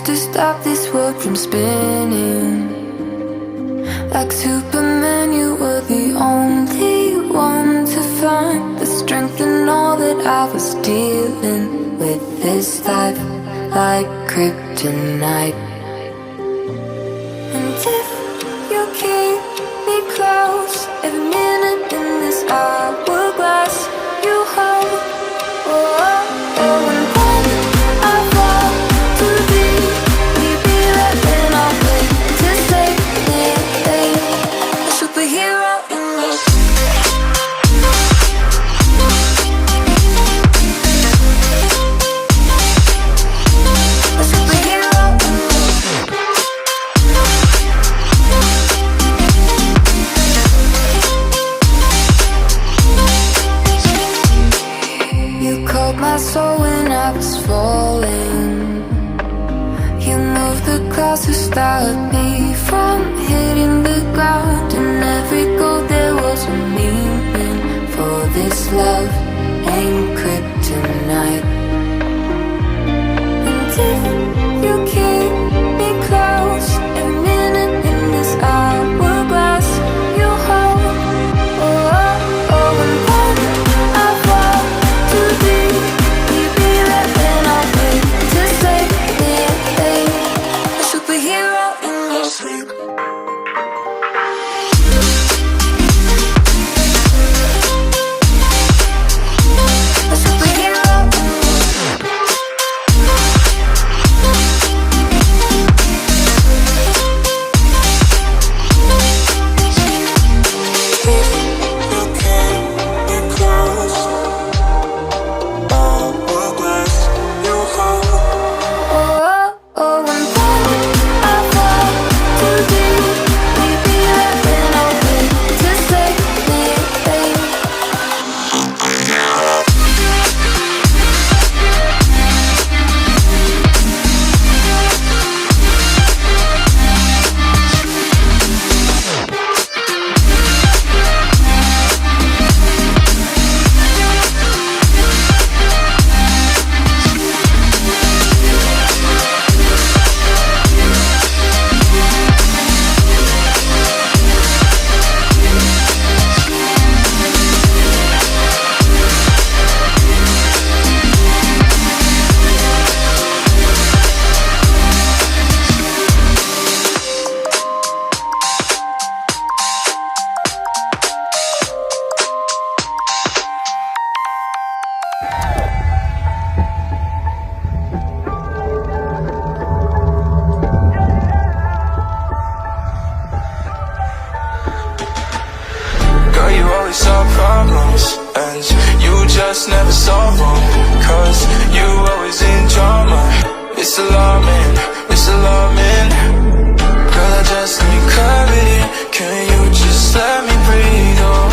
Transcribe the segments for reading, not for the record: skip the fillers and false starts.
used to stop this world from spinning. Like Superman, you were the only one to find the strength in all that I was dealing with this life, like kryptonite. And if you keep me close, every minute in this hourglass you hold. Oh, oh, oh, and when I fall too deep, will you be there when I wait to save me? A superhero in me. A superhero in me. You called my soul when I was falling. You moved the clouds to stop me from hitting the ground. And every goal there was a meaning, for this love ain't kryptonite. And if you keep me close, every minute in this hourglass you hold. Oh, oh, oh, and when I fall too deep, will you be there when I wait to save me? A superhero in your sleep. A superhero in me. You can't be close. Hourglass, you hold. Oh, oh, oh, and when I fall too deep, will you be there when I wait to save me? Girl, you always solve problems, and you just never solve them. Cause you always in drama. It's alarming, it's alarming. Girl, I just need clarity. Can you just let me breathe? Oh,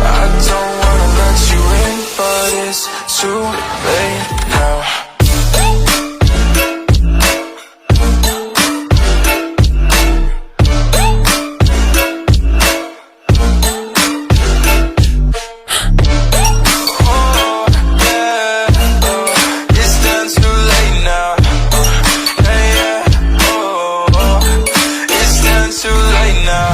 I don't wanna let you in, but it's too late now. Oh, yeah, oh, it's done too late now. Yeah, yeah, oh, oh, it's done too late now.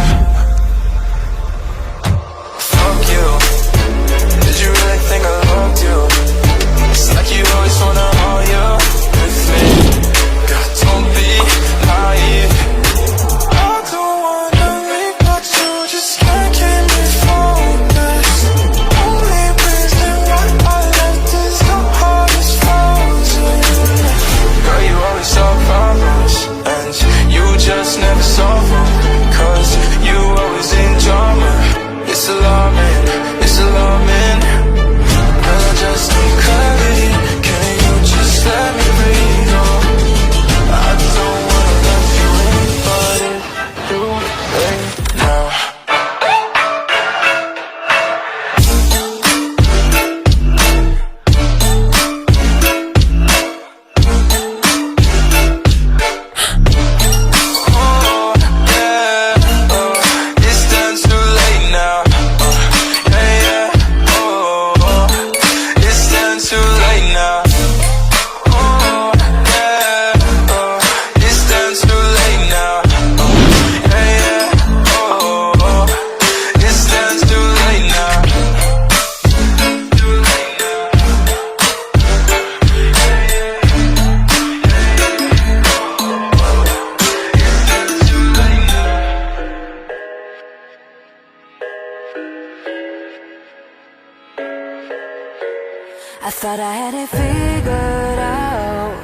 I thought I had it figured out.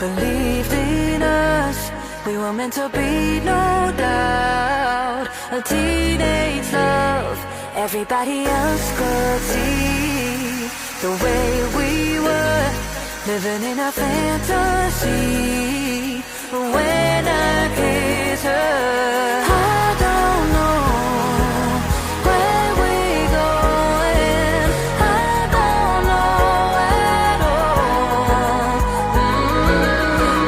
Believed in us, we were meant to be, no doubt. A teenage love, everybody else could see the way we were, living in a fantasy. When I kiss her, I don't know where we're going. I don't know at all.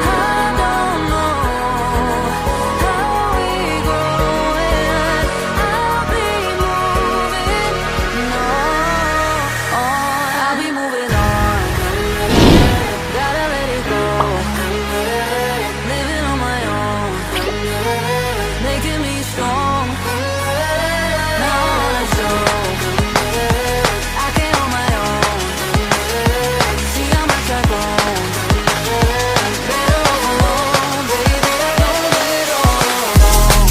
I don't know how we're going. I'll be moving on. I'll be moving on. Gotta let it go. Living on my own, making me strong. Now let's go. I can't on my own. See how much I've grown. Better off alone, baby. Don't let it all alone.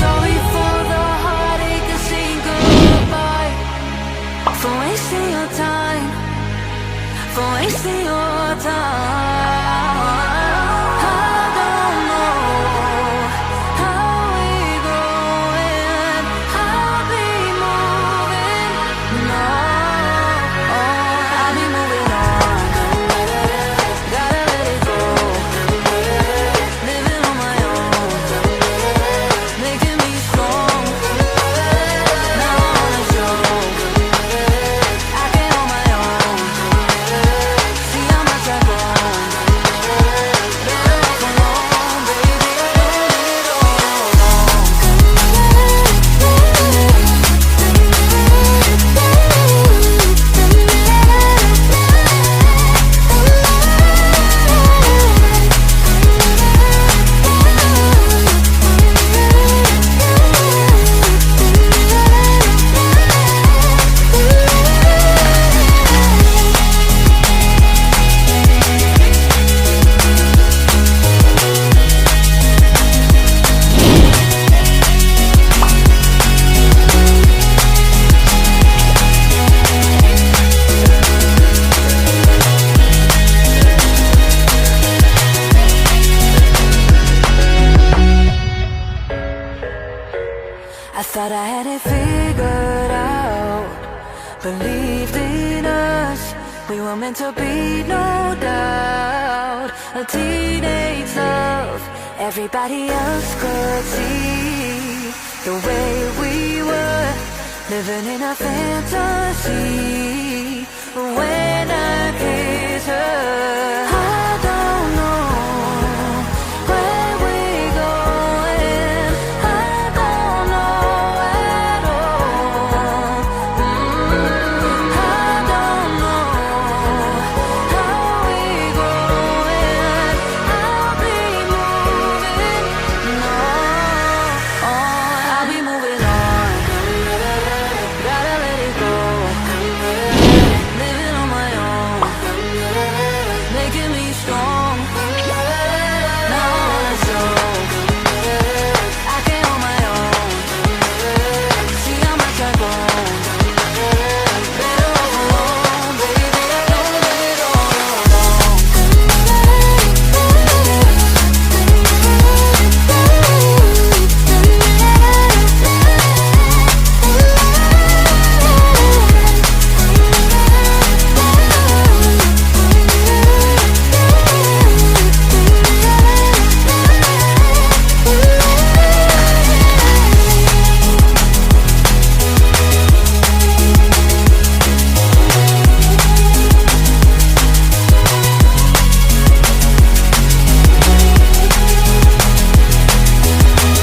Sorry for the heartache and saying goodbye, for wasting your time, for wasting your time. I don't know how we're going. I'll be moving on. I'll be moving on. Gotta let it go. Living on my own, making me strong. Now let's go. I can't on my own. See how much I've grown. Better off alone, baby. Don't let it all alone. I thought I had it figured out. Believed in us, we were meant to be, no doubt. A teenage love, everybody else could see the way we were, living in a fantasy. When I kiss her,